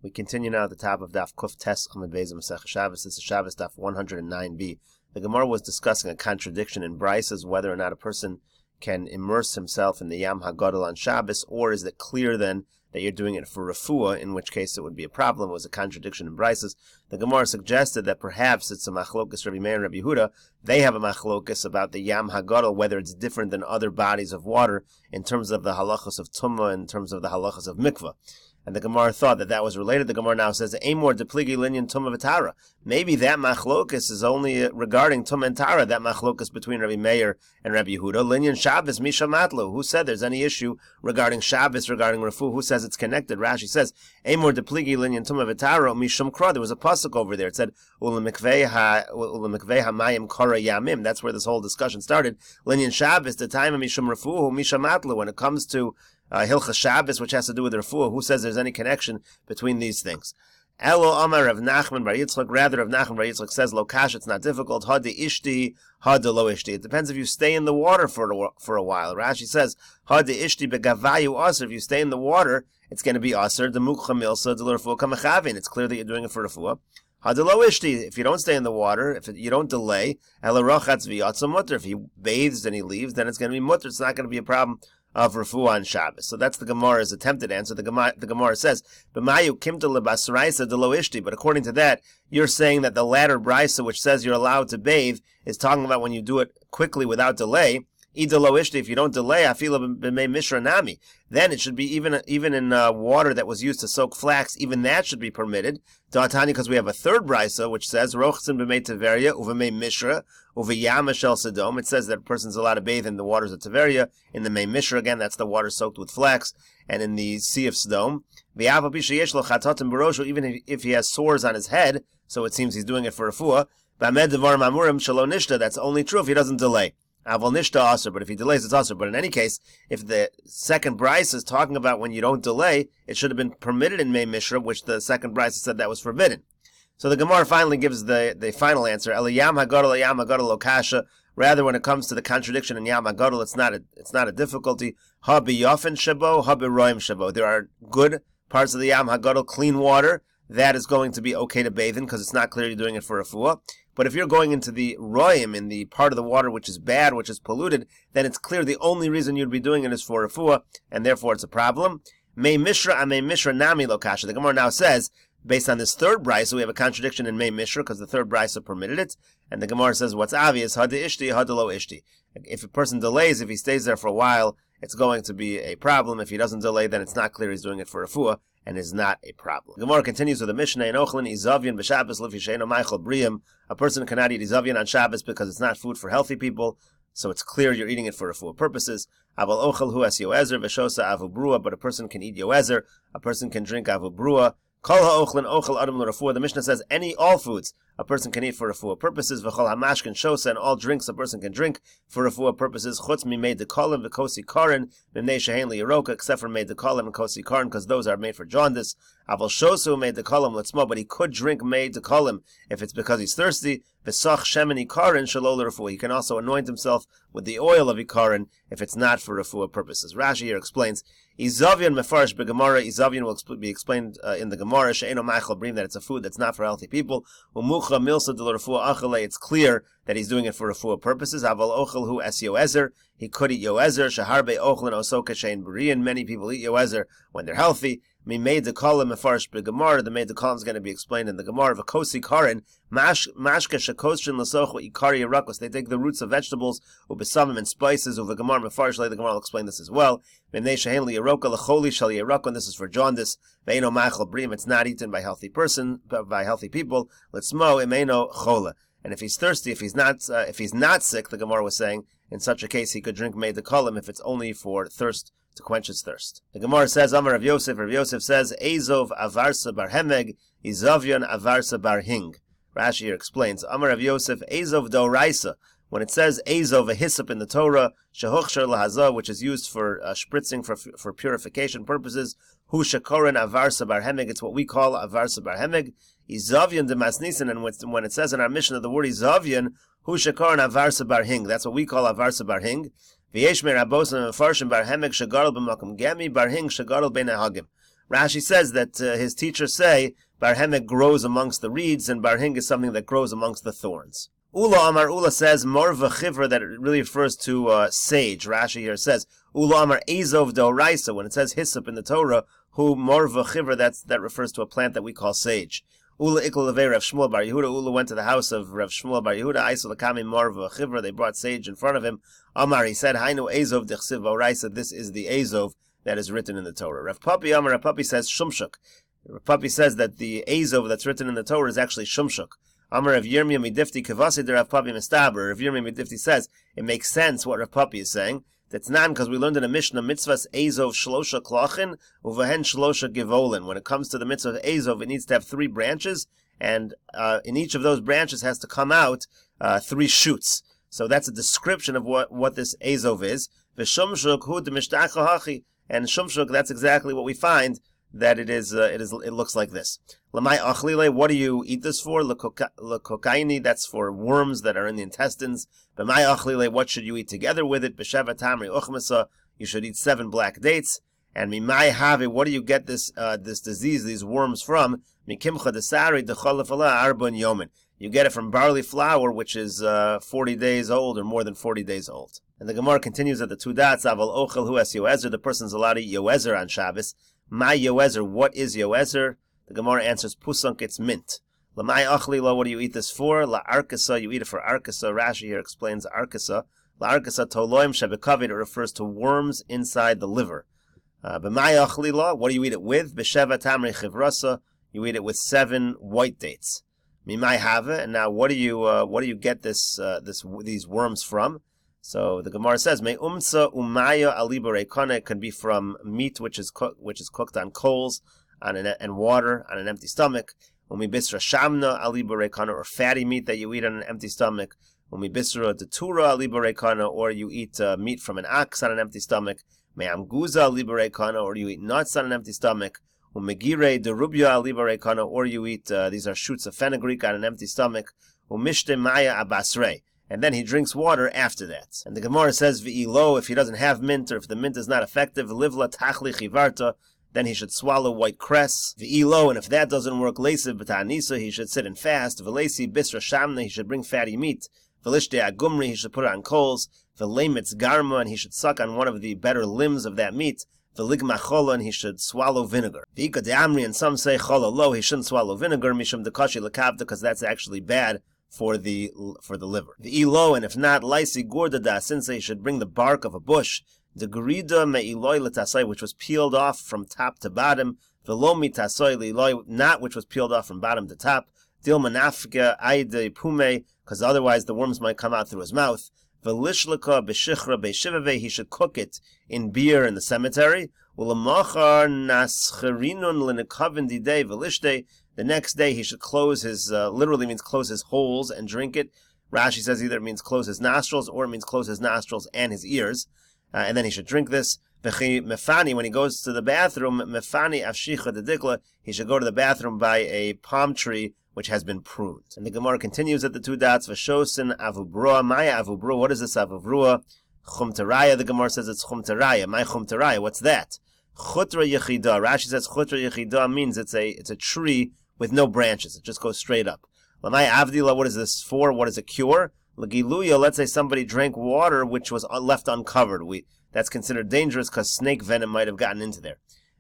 We continue now at the top of Daf Kuf Tes Amud Beis Meseches Shabbos. This is Shabbos Daf 109b. The Gemara was discussing a contradiction in Brises, whether or not a person can immerse himself in the Yam HaGadol on Shabbos, or is it clear then that you're doing it for refuah, in which case it would be a problem. It was a contradiction in Brises. The Gemara suggested that perhaps it's a machlokas Rabbi Meir and Rabbi Yehuda. They have a machlokas about the Yam HaGadol, whether it's different than other bodies of water in terms of the halachas of tumah, in terms of the halachas of mikvah. And the Gemara thought that that was related. The Gemara now says, Amor depligi linyan tumah v'tara. Maybe that machlokas is only regarding tumah and tara, that machlokas between Rabbi Meir and Rabbi Yehuda. Linyan Shabbos misha matlu. Who said there's any issue regarding Shabbos, regarding refu? Who says it's connected? Rashi says, Amor depligi linyan tumah v'tara mishum kra. There was a pasuk over there. It said, ulemikvei hamayim kara yamim. That's where this whole discussion started. Linyan Shabbos, the time of mishum refu, misha matlu. When it comes to Hilchas Shabbos, which has to do with refuah, who says there's any connection between these things? Elo Amar Rav Nachman Bar Yitzchak. Rather, Rav Nachman Bar Yitzchak says, Lo kash, it's not difficult. Had de ishti, had de lo ishti. It depends if you stay in the water for a while. Rashi says, Had de ishti begavayu aser. If you stay in the water, it's going to be aser. De mukha milsa de l'refuah kamachavin. It's clear that you're doing it for refuah. Had de lo ishti. If you don't stay in the water, if you don't delay, elo rochatz v'yatza mutter. If he bathes and he leaves, then it's going to be mutter. It's not going to be a problem of refuah on Shabbos. So that's the Gemara's attempted answer. The Gemara says, "B'mayu kimta lebasraisa de lo ishti." But according to that, you're saying that the latter brisa, which says you're allowed to bathe, is talking about when you do it quickly without delay. Ida lo ishti, if you don't delay, afila b'mei mishra nami, then it should be even in water that was used to soak flax, even that should be permitted. Da'atani, because we have a third brisa which says rochsin b'mei teveria uv'mei mishra uv'yama shel sedom. It says that a person's allowed to bathe in the waters of Teveria, in the mei mishra, again that's the water soaked with flax, and in the sea of Sedom. Even if he has sores on his head, so it seems he's doing it for refuah. That's only true if he doesn't delay. Aval nishta aser, but if he delays, it's aser. But in any case, if the second brisa is talking about when you don't delay, it should have been permitted in Mei Mishra, which the second brisa said that was forbidden. So the Gemara finally gives the final answer. Yam hagadol lo kasha. Rather, when it comes to the contradiction in Yam hagadol, it's not a difficulty. Ha b'yofen shabo, ha b'roim shabo. There are good parts of the Yam hagadol, clean water. That is going to be okay to bathe in because it's not clear you're doing it for refuah. But if you're going into the roim, in the part of the water which is bad, which is polluted, then it's clear the only reason you'd be doing it is for refuah, and therefore it's a problem. Mei mishra amei mishra nami lo kasha. The Gemara now says, based on this third brisa, we have a contradiction in Mei Mishra because the third brisa permitted it, and the Gemara says what's obvious, had ishti, had lo ishti. If a person delays, if he stays there for a while, it's going to be a problem. If he doesn't delay, then it's not clear he's doing it for refuah, and is not a problem. The Gemara continues with the Mishnah, in Ochlin izavyan b'Shabbos lifi sheino maichel briyim. A person cannot eat izavyan on Shabbos because it's not food for healthy people, so it's clear you're eating it for refuah purposes. Aval ochel hu es yoezer v'shosa avu brua, but a person can eat yoezer, a person can drink avu brua. Kol ha'ochlin ochel adam l'refuah. The Mishnah says all foods a person can eat for refuah purposes. V'chol hamashkin shosa, and all drinks a person can drink for refuah purposes. Chutz mimei dekolim v'kosi karin mimnei shehein liyeroka, except for mei dekolim and kosi karin, because those are made for jaundice. Aval shosu mei dekolim letzmo, but he could drink mei dekolim if it's because he's thirsty. V'soch shemini karin shelo l'refuah. He can also anoint himself with the oil of ikarin if it's not for refuah purposes. Rashi here explains, Izavyan mefarish b'Gemara. Izavyan will be explained in the Gemara. She'eno ma'achal brim, that it's a food that's not for healthy people. Umucha milsa de l'refuah achale. It's clear that he's doing it for refuah purposes. Aval ochel hu es yoezer. He could eat yoezer. Shaharbe ochlin osoka shein b'riyan. Many people eat yoezer when they're healthy. Mi made the kolim mefarish b'Gemara. The made the kolim is going to be explained in the Gemara. V'kosi karin mashka shekoshin l'sochu ikari yarakos. They take the roots of vegetables u'besamim and spices. U'v'Gemara mefarish. The Gemara will explain this as well. Mimnei shehein liyeroka l'choli shal yarakon. This is for jaundice. Ve'eno ma'achal brim. It's not eaten by healthy people. Letzmo imeno chola. And if he's thirsty, if he's not sick, the Gemara was saying, in such a case he could drink mei dekolim if it's only for thirst, to quench his thirst. The Gemara says, Amar Rav Yosef. Rav Yosef says, Ezov avarsa bar hemeg, Izavyan avarsa bar hing. Rashi here explains, Amar Rav Yosef, Ezov doraisa. When it says Ezov, a hyssop in the Torah, Shehochsher lahazah, which is used for spritzing for purification purposes, Hu shekoren avarsa bar hemeg, it's what we call avarsa bar hemeg. Izavyan de masnisin, and when it says in our mission of the word Izavyan, Hu shekoren avarsa bar hing, that's what we call avarsa bar hing. V'yesh me rabosim mefarshim bar hemeg shegarol b'makom gemi bar hing shegarol bein hagim. Rashi says that his teachers say bar hemek grows amongst the reeds, and bar hing is something that grows amongst the thorns. Ula Amar Ula says morva chivra, that it really refers to sage. Rashi here says Ula Amar Azov Doraisa, when it says hyssop in the Torah, who morva chivra, that refers to a plant that we call sage. Ula ikla levei Rav Shmuel bar Yehuda. Ula went to the house of Rav Shmuel bar Yehuda. Aisel lakami morva chivra. They brought sage in front of him. Amar, he said, Hainu Azov dechsiv Doraisa. This is the Azov that is written in the Torah. Rav Papi Amar, Rav Papi says shumshuk. Rav Papi says that the Azov that's written in the Torah is actually shumshuk. Amar Rav Yirmiyah midifti kavasi de Rav Papi mistaber. Rav Yirmiyah midifti says it makes sense what Rav Papi is saying. That's not because we learned in a Mishnah mitzvahs Azov shlosha klachin uvahen shlosha givolin. When it comes to the mitzvah of Azov, it needs to have 3 branches, and in each of those branches has to come out 3 shoots. So that's a description of what this Azov is. V'shumshuk hu demishtach hachi, and shumshuk, that's exactly what we find that it is. It looks like this. Lamai achlile, what do you eat this for? Lekokaini, that's for worms that are in the intestines. B'mai achlile, what should you eat together with it? B'sheva tamri uchmasa, you should eat 7 black dates. And mimai have, what do you get this disease, these worms from? Mikimcha desari decholafala arbon yomin. You get it from barley flour, which is 40 days old or more than 40 days old. And the Gemara continues at the 2 dots. Aval ochel hu es yoezer. The person's allowed to eat yoezer on Shabbos. My yoezer, what is yoezer? The Gemara answers pusunk, it's mint. Lamai achlila, what do you eat this for? La arkasa, you eat it for arkasa. Rashi here explains arkasa. La arkasa toloim shebekavid, it refers to worms inside the liver. B'mai achlila, what do you eat it with? B'sheva tamri chivrasa, you eat it with 7 white dates. Mimai hava, and now what do you get these worms from? So the Gemara says, "Me umsa umaya aliba rekana." It can be from meat which is cooked on coals and water on an empty stomach. Umi bisra shamna aliba rekana, or fatty meat that you eat on an empty stomach. Umi bisra detura aliba rekana, or you eat meat from an ox on an empty stomach. Me amguza aliba rekana, or you eat nuts on an empty stomach. Umegire derubya aliba rekana, or you eat these are shoots of fenugreek on an empty stomach. Umishte maya abasre. And then he drinks water after that. And the Gemara says, V'ilo, if he doesn't have mint, or if the mint is not effective, livla tachli chivarta, then he should swallow white cress. V'ilo, and if that doesn't work, leisiv b'ta'anisa, he should sit and fast. V'leisi bisra shamna, he should bring fatty meat. V'lishte agumri, he should put it on coals. V'leimitz garma, and he should suck on one of the better limbs of that meat. V'ligma chola, and he should swallow vinegar. V'ika de'amri, and some say chola lo, he shouldn't swallow vinegar, mishum dekashi lekavta, because that's actually bad for the liver. The ilo, and if not, laisi gordada, since he should bring the bark of a bush, the grida me'iloi letasai, which was peeled off from top to bottom, velo mitasoi le'iloi, not which was peeled off from bottom to top, dil manafka aide pume, because otherwise the worms might come out through his mouth. Velishlaka beshichra beshivave, he should cook it in beer in the cemetery. Ulamachar nascherinun lenekavin didei velishte. The next day he should close his, literally means close his holes and drink it. Rashi says either it means close his nostrils or it means close his nostrils and his ears. And then he should drink this. Mefani, when he goes to the bathroom, mefani avshicha dedikla, he should go to the bathroom by a palm tree which has been pruned. And the Gemara continues at the 2 dots. V'shosin avubrua, maya avubrua. What is this avubrua? Chumtaraya, the Gemara says it's chumtaraya. My chumtaraya, what's that? Chutra yechida. Rashi says chutra yechida means it's a tree with no branches. It just goes straight up. Lamai avdila, what is this for? What is a cure? Lagiluya, let's say somebody drank water which was left uncovered. That's considered dangerous because snake venom might have gotten into there.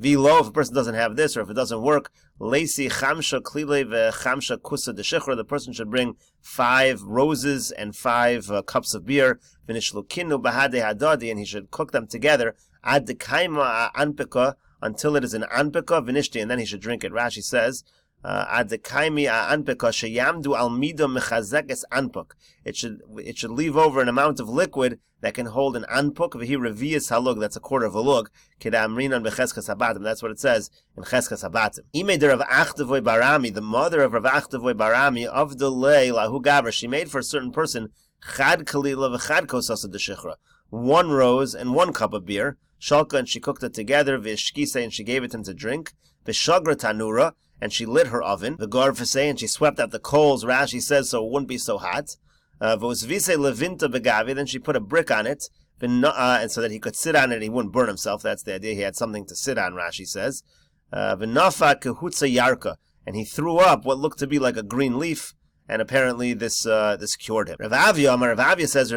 Vilo, if a person doesn't have this or if it doesn't work, Lacey chamsha klile vechamsha kusa deshichra, the person should bring 5 roses and 5 cups of beer. Vinishlukinu bahade hadadi, and he should cook them together. Ad dekaima anpika, until it is an anpika, vinishti, and then he should drink it. Rashi says, ad dekaimi anpika sheyamdu almida mechazekes anpuk. It should leave over an amount of liquid that can hold an anpuk. V'hi revius halug, that's a quarter of a lug. Kedamrinan becheskas habatim, that's what it says in cheskas habatim. Ime de Rav Achtavoy Barami, the mother of Rav Achtavoy Barami, of the lei lahu gabra, she made for a certain person chad kalila v'chad kosasa deshichra, 1 rose and 1 cup of beer. Shalka, and she cooked it together. V'ishkise, and she gave it him to drink. V'shagra tanura, and she lit her oven. V'garfase, and she swept out the coals. Rashi says so it wouldn't be so hot. V'osvise levinta begavi, then she put a brick on it, and so that he could sit on it and he wouldn't burn himself. That's the idea. He had something to sit on, Rashi says. V'nafa kehutza yarka, and he threw up what looked to be like a green leaf, and apparently this cured him. Rav Avia says,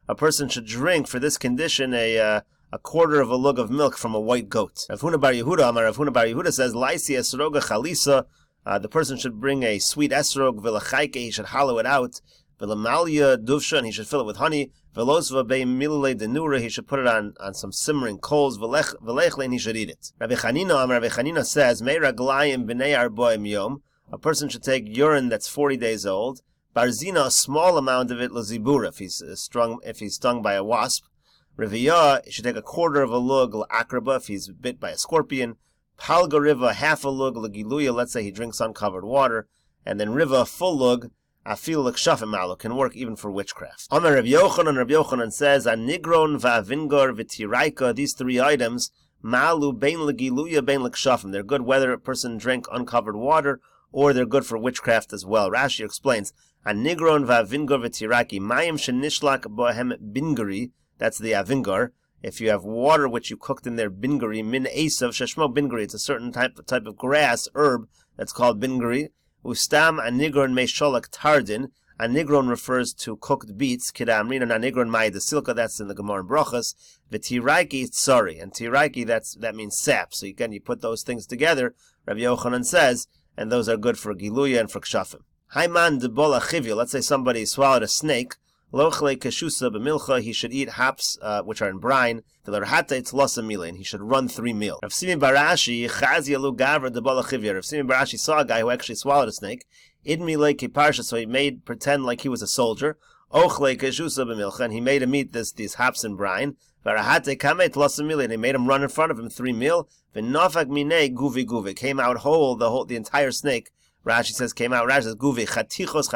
a person should drink for this condition a quarter of a lug of milk from a white goat. Rav Huna bar Yehuda says, Laisi esroga chalisa, the person should bring a sweet esrog, v'lachayke, he should hollow it out, v'lamalia duvsha, and he should fill it with honey, v'losva bei milule denura, he should put it on some simmering coals, v'lechle, and he should eat it. Rabbi Chanina says, Me raglayim b'nei arboim yom, a person should take urine that's 40 days old, barzina, a small amount of it, lazibura, if he's stung by a wasp, riviyah, he should take a quarter of a lug, la'akraba, if he's bit by a scorpion, palga riva, half a lug, lagiluya, let's say he drinks uncovered water, and then riva, a full lug, afil l'kshafim malo, can work even for witchcraft. Amar Rav Yochanan says, anigron va'avingor v'tiraika, these three items, malu bein lagiluya bein l'kshafim, they're good whether a person drank uncovered water, or they're good for witchcraft as well. Rashi explains, anigron va'avingor v'tiraki, mayim shenishlak bohem bingari, that's the avingar. If you have water which you cooked in there, bingari, min esav sheshmo bingari, it's a certain type of grass, herb, that's called bingari. Ustam anigron meisholak tardin, anigron refers to cooked beets, kidamrin, and anigron mai de silka, that's in the Gemara in Brachas, v'tiraiki tsari, and tiraiki, that means sap. So again, you put those things together, Rabbi Yochanan says, and those are good for giluya and for kshafim. Haiman de bola chivya, let's say somebody swallowed a snake, lochle keshusa b'milcha, he should eat hops which are in brine, v'lerhata it's losamila, and he should run 3 meals. Rav Simi Barashi chazi alu gavra de bola chivya. Rav Simi Barashi saw a guy who actually swallowed a snake, idmi le kiparsha, so he made pretend like he was a soldier, ochle keshusa b'milcha, and he made him eat these hops in brine, v'rahate kamet losamila, and he made him run in front of him 3 meals, v'nafak minei guvi guvi, came out whole, the entire snake. Rashi says came out. Rashi says guvi chatichos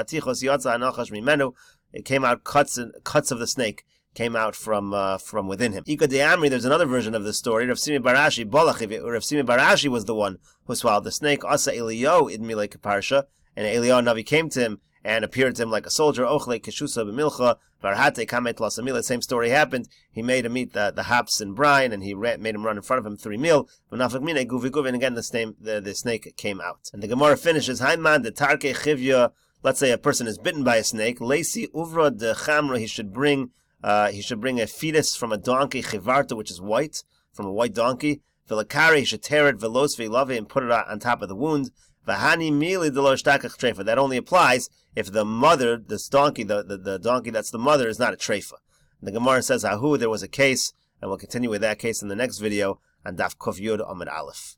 yotza anachash mimenu. It came out cuts of the snake came out from within him. Ika de Amri, there's another version of the story. Rav Simi Barashi was the one who swallowed the snake. Asa Eliyahu idmi le'keparsha, and Eliyahu Navi came to him and appeared to him like a soldier. Ochle keshusa b'milcha varhate kamet lasamila. Same story happened. He made him eat the hops in brine, and he made him run in front of him 3 meals. And again, the snake came out. And the Gemara finishes, Haiman de tarke chivya. Let's say a person is bitten by a snake. Lesi uvra de chamra. He should bring a fetus from a donkey, chivarta, which is white, from a white donkey. Vilakari, he should tear it, velos ve'ilave, and put it on top of the wound. Vahani mili de lo shtakach treifa. That only applies if the mother, this donkey, the donkey that's the mother, is not a treifa. The Gemara says, Ahu, there was a case, and we'll continue with that case in the next video on Daf Kuf Yud Amud Aleph.